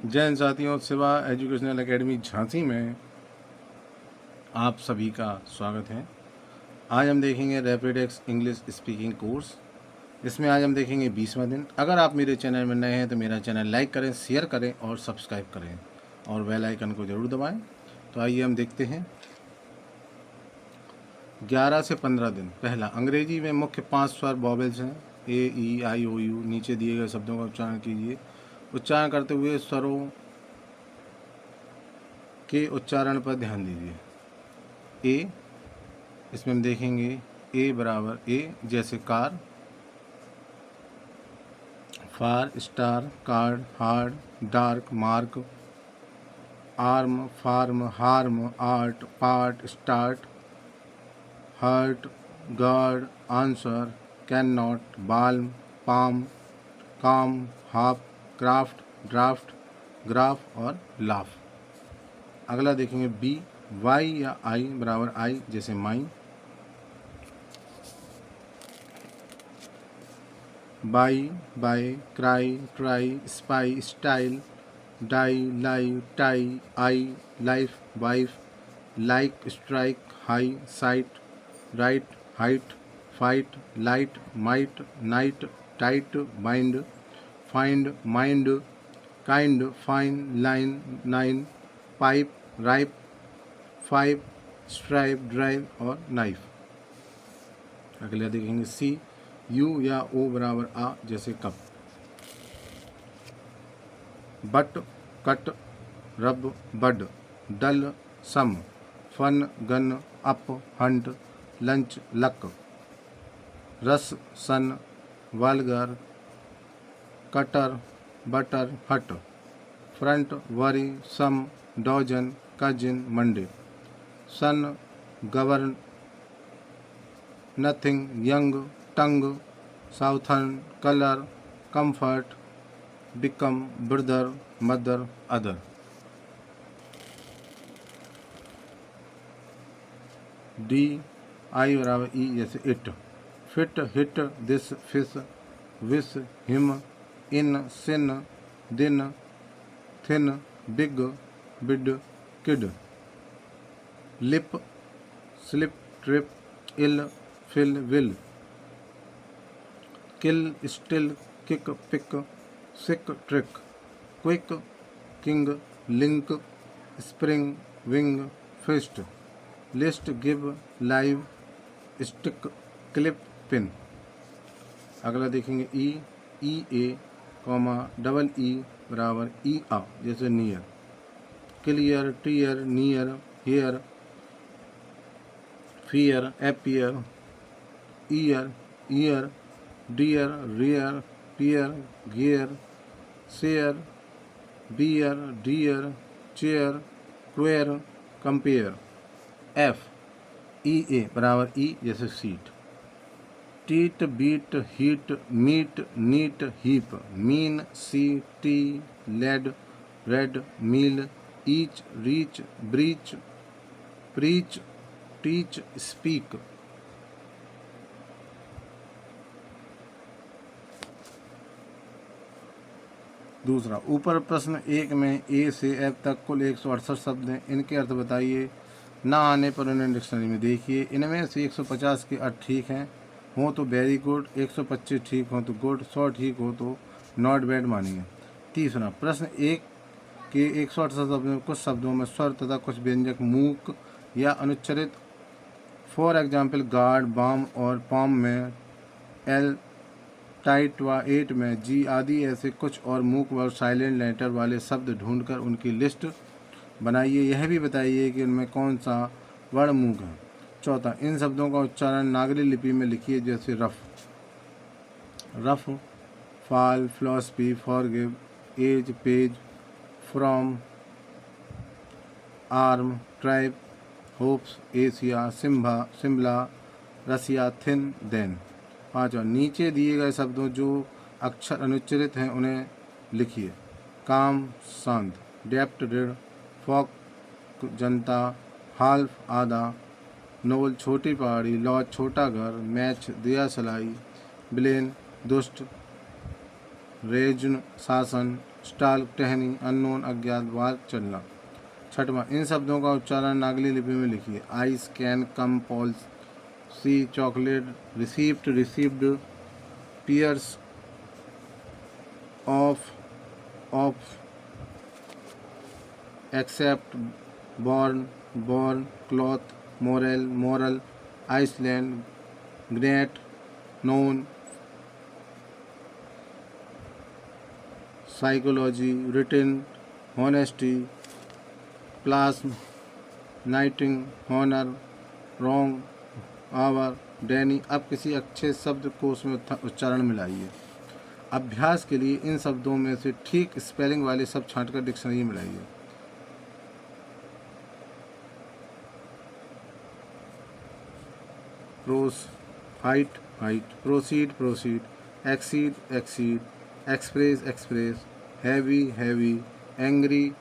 जय हिंद साथियों, Shiva educational academy Jhansi में आप सभी का स्वागत है। आज हम देखेंगे रैपिडेक्स इंग्लिश स्पीकिंग कोर्स। इसमें आज हम देखेंगे 20वां दिन। अगर आप मेरे चैनल में नए हैं तो मेरा चैनल लाइक करें, शेयर करें और सब्सक्राइब करें और बेल आइकन को ज़रूर दबाएं। तो आइए हम देखते हैं 11 से 15 दिन। पहला, अंग्रेजी में मुख्य 5 स्वर वॉवेल्स हैं, ए, ई, आई, ओ, यू। नीचे दिए गए शब्दों का उच्चारण कीजिए। उच्चारण करते हुए स्वरों के उच्चारण पर ध्यान दीजिए। ए, इसमें हम देखेंगे ए बराबर ए जैसे car, far, star, card, hard, dark, mark, arm, farm, harm, art, part, start, hurt, guard, answer, can not, balm, palm, काम, हाफ, क्राफ्ट, ड्राफ्ट, ग्राफ और लाफ। अगला देखेंगे बी, वाई या आई बराबर आई जैसे माई, by, bye, cry, try, spy, style, die, lie, tie, I, life, wife, like, strike, high, site, right, height, fight, light, might, night, tight, bind, find, mind, kind, fine, line, nine, pipe, ripe, five, stripe, drive और knife. अगला देखेंगे सी, you या ओ बराबर आ जैसे cup, but, cut, rub, bud, dull, sum, fun, gun, up, hunt, lunch, luck, rust, sun, vulgar, cutter, butter, hut, front, worry, some, dozen, cousin, Monday, son, govern, nothing, young, tongue, southern, colour, comfort, become, brother, mother, other. D, I बराबर ई जैसे it, fit, hit, this, fish, wish, him, in, sin, din, thin, big, bid, kid, lip, slip, trip, ill, fill, will, kill, still, kick, pick, sick, trick, quick, king, link, spring, wing, fist, list, give, live, stick, clip, pin. अगला देखेंगे ई, ई ए comma double E बराबर ई आ जैसे near, clear, tear, near, here, fear, appear, year, year, dear, rear, peer, gear, share, bear, dear, chair, square, compare. F, E A बराबर ई जैसे seat, teat, beat, heat, meat, neat, heap, mean, sea, tea, lead, read, meal, each, reach, breach, preach, teach, speak. दूसरा, ऊपर प्रश्न 1 में ए से F तक कुल 168 शब्द हैं। इनके अर्थ बताइए। ना आने पर उन्हें डिक्शनरी में देखिए। इनमें से 150 के अर्थ ठीक हैं हों तो वेरी गुड, 125 ठीक हों तो गुड, 100 ठीक हो तो नॉट बैड मानिए। तीसरा, प्रश्न 1 के 168 शब्दों में कुछ शब्दों में स्वर तथा कुछ व्यंजक मूक या अनुच्चरित, फॉर एग्जाम्पल गार्ड, बाम और पाम में एल, टाइट व 8 में जी आदि ऐसे कुछ और मूक व साइलेंट लेटर वाले शब्द ढूंढकर उनकी लिस्ट बनाइए। यह भी बताइए कि उनमें कौन सा वर्ण मूक है। चौथा, इन शब्दों का उच्चारण नागरी लिपि में लिखिए जैसे rough, rough, fall, philosophy, forgive, age, page, from, arm, tribe, hopes, Asia, Simba, Shimla, Russia, thin, then. पाँचवा, नीचे दिए गए शब्दों जो अक्षर अनुच्चरित हैं उन्हें लिखिए। काम, शांत, डेप्ट, ऋण, फॉक, जनता, हाल्फ, आधा, नोल, छोटी पहाड़ी, लॉज, छोटा घर, मैच, दिया सलाई, ब्लेन, दुष्ट, रेजन, शासन, स्टाल टहनी, अननोन अज्ञात, वार चलना। छठवां, इन शब्दों का उच्चारण नागली लिपि में लिखिए। Ice, can, come, Paul's, see, chocolate, receipt, received, pierce, off, except, born, cloth, moral, Iceland, great, known, psychology, written, honesty, plasm, knighting, honour, wrong, hour, Danny. अब किसी अच्छे शब्द को उसमें उच्चारण मिलाइए। अभ्यास के लिए इन शब्दों में से ठीक स्पेलिंग वाले शब्द छांटकर डिक्शनरी में मिलाइए। Fight, proceed, exceed, express, heavy, angry,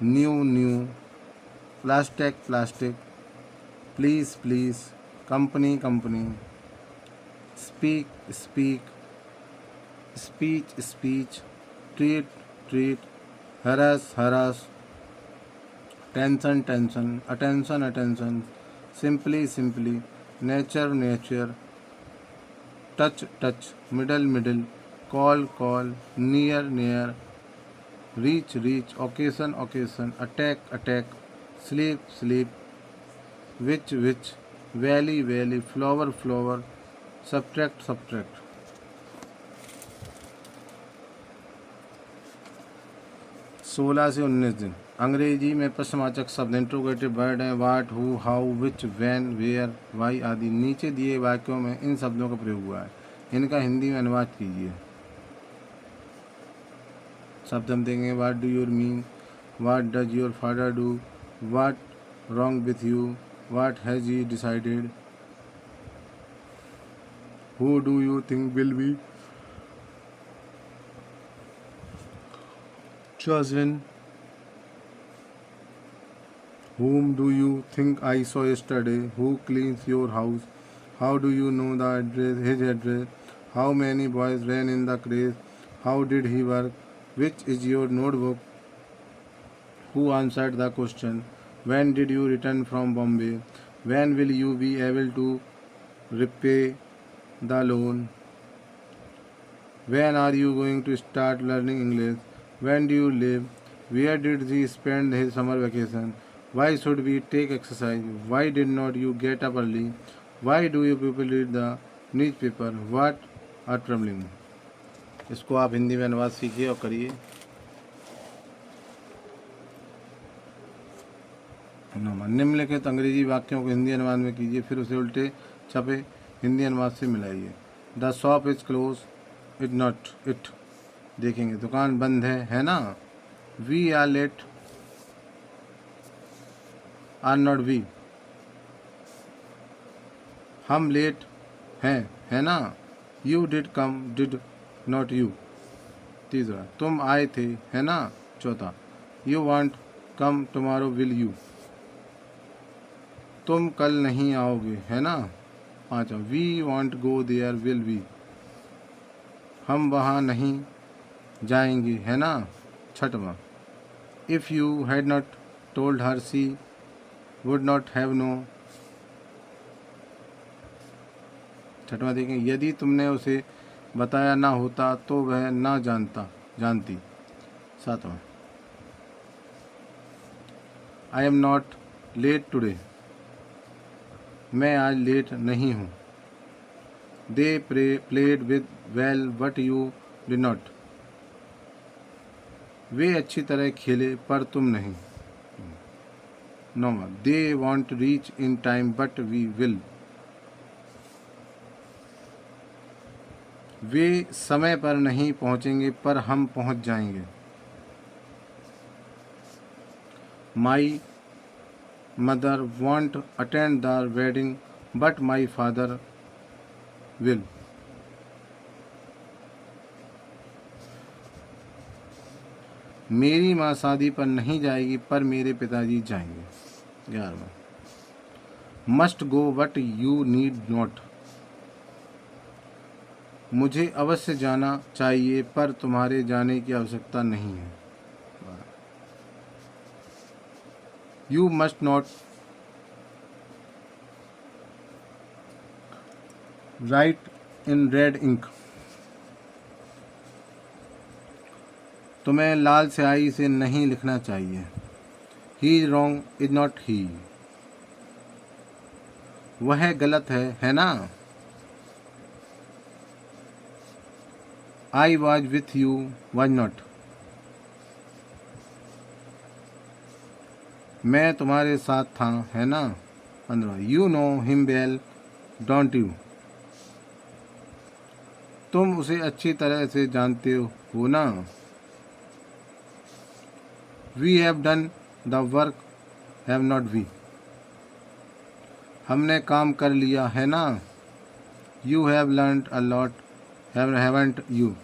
new, plastic, please, company, speak, speech, treat, harass, tension, attention, simply, nature, touch, middle, call, near, reach, occasion, attack, sleep, which, valley, flower, subtract. 16 से 19 दिन। अंग्रेजी में प्रश्नवाचक शब्द interrogative word हैं। What, who, how, which, when, where, why आदि। नीचे दिए वाक्यों में इन शब्दों का प्रयोग हुआ है, इनका हिंदी में अनुवाद कीजिए। शब्द हम देंगे। What do you mean, what does your father do, what wrong with you, what has he decided, who do you think will be chosen, whom do you think I saw yesterday, who cleans your house, how do you know his address, how many boys ran in the race, how did he work, which is your notebook, who answered the question, when did you return from Bombay, when will you be able to repay the loan, when are you going to start learning English, when do you live, where did he spend his summer vacation, why should we take exercise, why did not you get up early, why do you people read the newspaper, what are traveling। इसको आप हिंदी में अनुवाद सीखिए और करिए। निम्नलिखित अंग्रेजी वाक्यों को हिंदी अनुवाद में कीजिए, फिर उसे उल्टे छपे हिंदी अनुवाद से मिलाइए। The shop is close, it not it. देखेंगे, दुकान बंद है ना। We are late, are not we. हम लेट हैं, है ना। You did come, did not you. तीसरा, तुम आए थे, है ना। चौथा, you want come tomorrow, will you. तुम कल नहीं आओगे, है ना। पांचवा, we want go there, will we. हम वहाँ नहीं जाएंगे, है ना। छठवां, if you had not told her, she would not have know. छठवां देखें, यदि तुमने उसे बताया ना होता तो वह ना जानती। सातवां, I am not late today, मैं आज लेट नहीं हूँ। They played with well but you did not, वे अच्छी तरह खेले पर तुम नहीं। नौवां, they won't reach in time but we will, वे समय पर नहीं पहुंचेंगे पर हम पहुंच जाएंगे। My mother won't attend the wedding but my father will, मेरी माँ शादी पर नहीं जाएगी पर मेरे पिताजी जाएंगे। 11वां, must go but you need not, मुझे अवश्य जाना चाहिए पर तुम्हारे जाने की आवश्यकता नहीं है। You must not write in red ink, तुम्हें लाल स्याही से नहीं लिखना चाहिए। He is wrong is not he, वह गलत है ना। I was with you was not, मैं तुम्हारे साथ था है ना। 15 you know him well don't you, तुम उसे अच्छी तरह से जानते हो ना। We have done the work have not we, हमने काम कर लिया है ना। You have learned a lot haven't you,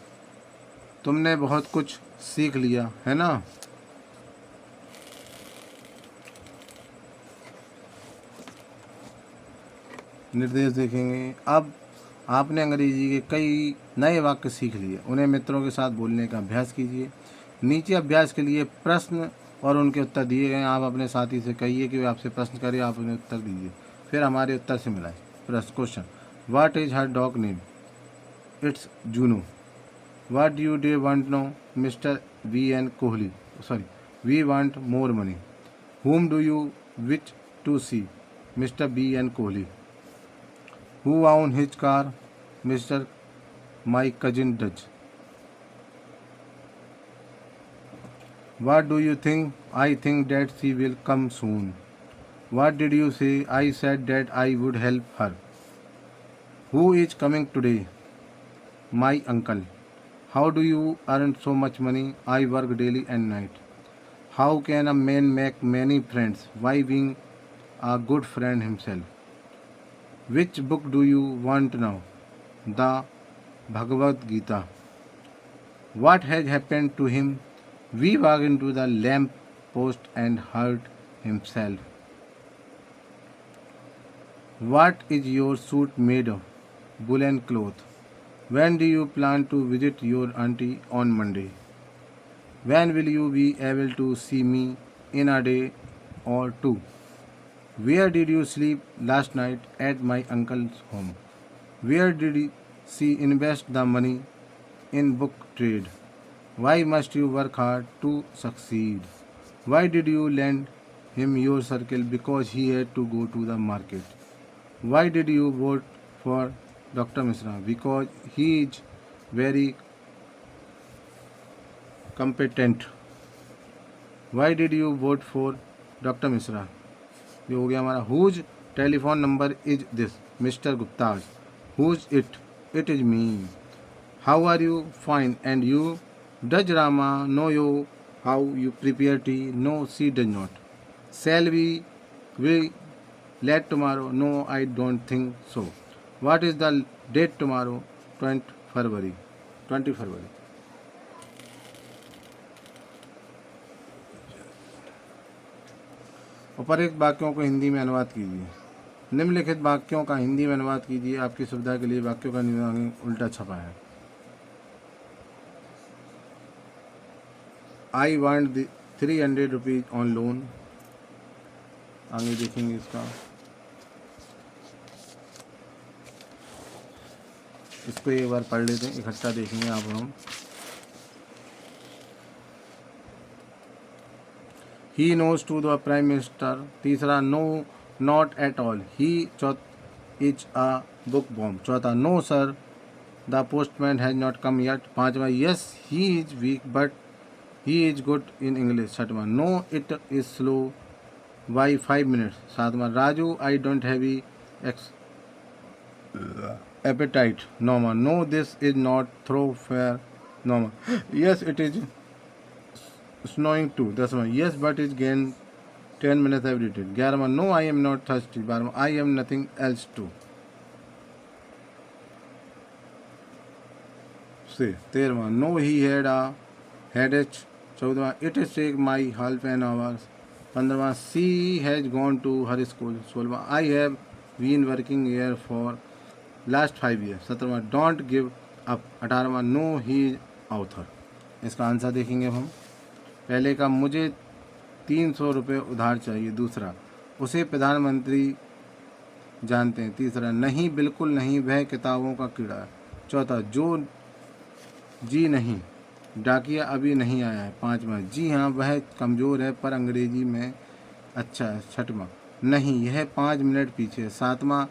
तुमने बहुत कुछ सीख लिया है ना। निर्देश देखेंगे। अब आपने अंग्रेजी के कई नए वाक्य सीख लिए, उन्हें मित्रों के साथ बोलने का अभ्यास कीजिए। नीचे अभ्यास के लिए प्रश्न और उनके उत्तर दिए गए हैं। आप अपने साथी से कहिए कि वे आपसे प्रश्न करें, आप उन्हें उत्तर दीजिए, फिर हमारे उत्तर से मिलाएं। प्रश्न question, what is her dog name. It's Juno. What do you day want no mister V N Kohli, sorry we want more money. whom do you wish to see, Mr. B and Kohli. Who owned his car, Mr. My cousin does. What do you think? I think that she will come soon. What did you say? I said that I would help her. Who is coming today? My uncle. How do you earn so much money? I work daily and night. How can a man make many friends? By being a good friend himself. Which book do you want now? The Bhagavad Gita. What has happened to him? We walked into the lamp post and hurt himself. What is your suit made of? Woolen cloth. When do you plan to visit your auntie on Monday? When will you be able to see me in a day or two? Where did you sleep last night? At my uncle's home. Where did she invest the money? In book trade. Why must you work hard to succeed? Why did you lend him your circle? Because he had to go to the market. Why did you vote for Dr. Misra? Because he is very competent. Why did you vote for Dr. Misra? ये हो गया हमारा। Whose telephone number is this, mister Gupta's. Who's it? It is me. How are you? Fine and you? Does Rama know you how you prepare tea? No she does not. Shall we let tomorrow? No I don't think so. What is the date tomorrow? 20 February. उपरोक्त वाक्यों को हिंदी में अनुवाद कीजिए। निम्नलिखित वाक्यों का हिंदी में अनुवाद कीजिए। आपकी सुविधा के लिए वाक्यों का निर्माण उल्टा छपा है। I want 300 rupees on loan. आगे देखेंगे इसका। इसको एक बार पढ़ लेते हैं, इकट्ठा देखेंगे आप हम। He knows to the prime minister. तीसरा, no not at all. He is a book bomb. चौथा, no sir the postman has not come yet. पांचवा, yes he is weak but he is good in English. छठवां, no it is slow by 5 minutes. सातवां, Raju I don't have ex appetite. नौवां, no this is not through fair. नौवां, yes it is snowing too. 10वां, yes but is gain 10 minutes every day। 11वां, no I am not thirsty। 12वां, I am nothing else too। 13वां, no he had a headache। 14वां, it is take my half an hour। 15वां she has gone to her school. 16वां I have been working here for last 5 year. 17वां don't give up. 18वां no he author. इसका answer देखेंगे हम। पहले का मुझे 300 रुपये उधार चाहिए। दूसरा उसे प्रधानमंत्री जानते हैं। तीसरा नहीं बिल्कुल नहीं, वह किताबों का कीड़ा है। चौथा जो जी नहीं, डाकिया अभी नहीं आया है। पाँचवा जी हाँ वह कमज़ोर है पर अंग्रेजी में अच्छा है। छठवां नहीं यह 5 मिनट पीछे। सातवां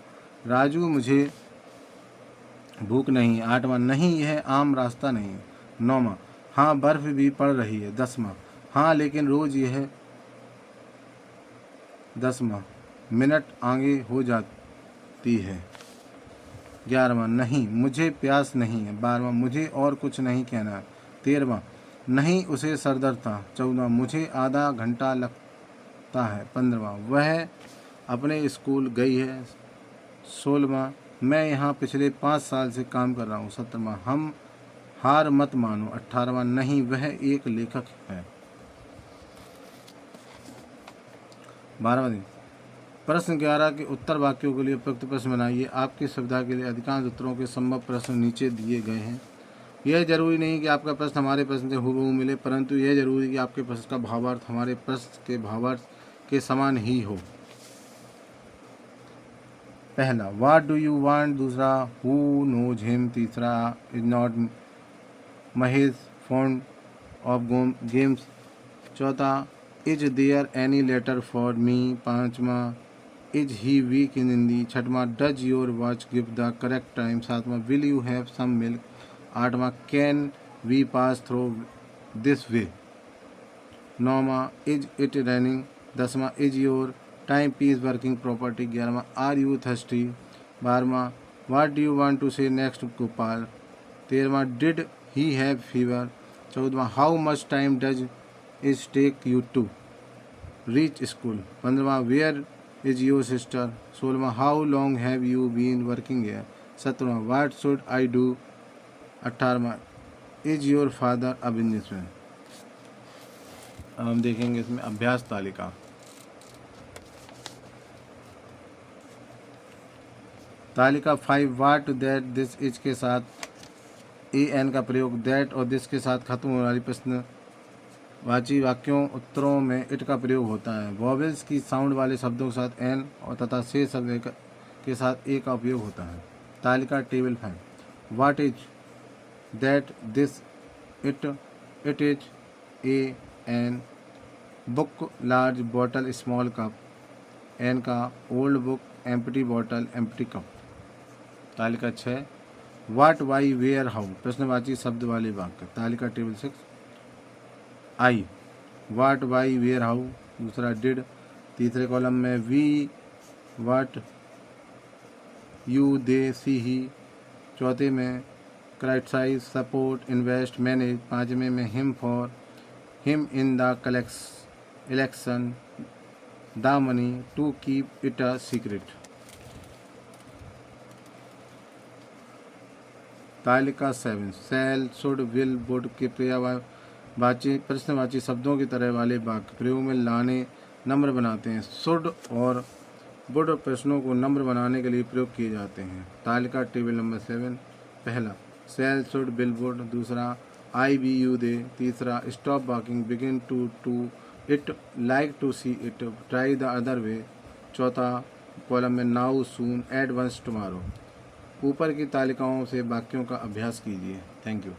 राजू मुझे भूख नहीं। आठवां नहीं यह आम रास्ता नहीं। नौवां हाँ बर्फ़ भी पड़ रही है। 10वां हाँ लेकिन रोज़ यह 10वां मिनट आगे हो जाती है। 11वां नहीं मुझे प्यास नहीं है। 12वां मुझे और कुछ नहीं कहना है। 13वां नहीं उसे सरदर्द था। 14वां मुझे आधा घंटा लगता है। 15वां वह अपने स्कूल गई है। 16वां मैं यहाँ पिछले 5 साल से काम कर रहा हूँ। 17वां हम हार मत मानो। 18वां नहीं वह एक लेखक है। 12वां दिन प्रश्न 11 के उत्तर वाक्यों के लिए उपयुक्त प्रश्न बनाइए। आपकी सुविधा के लिए अधिकांश उत्तरों के संभव प्रश्न नीचे दिए गए हैं। यह जरूरी नहीं कि आपका प्रश्न हमारे प्रश्न से हूबहू मिले, परंतु यह जरूरी कि आपके प्रश्न का भावार्थ हमारे प्रश्न के भावार्थ के समान ही हो। पहला व्हाट डू यू वांट। दूसरा हु नोज हिम। तीसरा is not Mahesh fond of games. चौथा is there any letter for me. पाँचवा is he weak in Hindi. छठवां does your watch give the correct time. सातवां will you have some milk. आठवां can we pass through this way. नौवां is it running. 10वां is your timepiece working property. 11वां are you thirsty. 12वां what do you want to say next Gopal. 13वां did he have fever. 14वां how much time does is take you to reach school. 15वां where is your sister. 16वां how long have you been working here. 17वां what should I do. 18वां is your father a businessman. अब हम देखेंगे इसमें अभ्यास तालिका। तालिका 5 वाट दैट दिस इज के साथ ए एन का प्रयोग, दैट और दिस के साथ खत्म होने वाली प्रश्नवाची वाक्यों उत्तरों में इट का प्रयोग होता है। वॉवेल्स की साउंड वाले शब्दों के साथ एन और तथा शेष शब्द के साथ ए का उपयोग होता है। तालिका table 5 what is that this it is a an book large bottle small cup. An का old book empty bottle empty cup. तालिका 6 वाट वाई वेयर हाउ प्रश्नवाची शब्द वाले वाक्य। तालिका table 6 I what why where how. दूसरा did. तीसरे column में we what you they she he. चौथे में क्राइटिसाइज सपोर्ट इन्वेस्ट मैनेज। पाँचवें में him for him in the election the money to keep it a secret. तालिका 7 cell should will would के पर्यायवाची प्रश्नवाची शब्दों की तरह वाले वाक्य प्रयोग में लाने नम्र बनाते हैं। शुड और वुड प्रश्नों को नम्र बनाने के लिए प्रयोग किए जाते हैं। तालिका टेबल नंबर 7 पहला सेल शुड विल वुड। दूसरा आई बी यू दे। तीसरा stop walking begin to it like to see it try the other way. चौथा कॉलम में now soon at once tomorrow. ऊपर की तालिकाओं से वाक्यों का अभ्यास कीजिए। Thank you.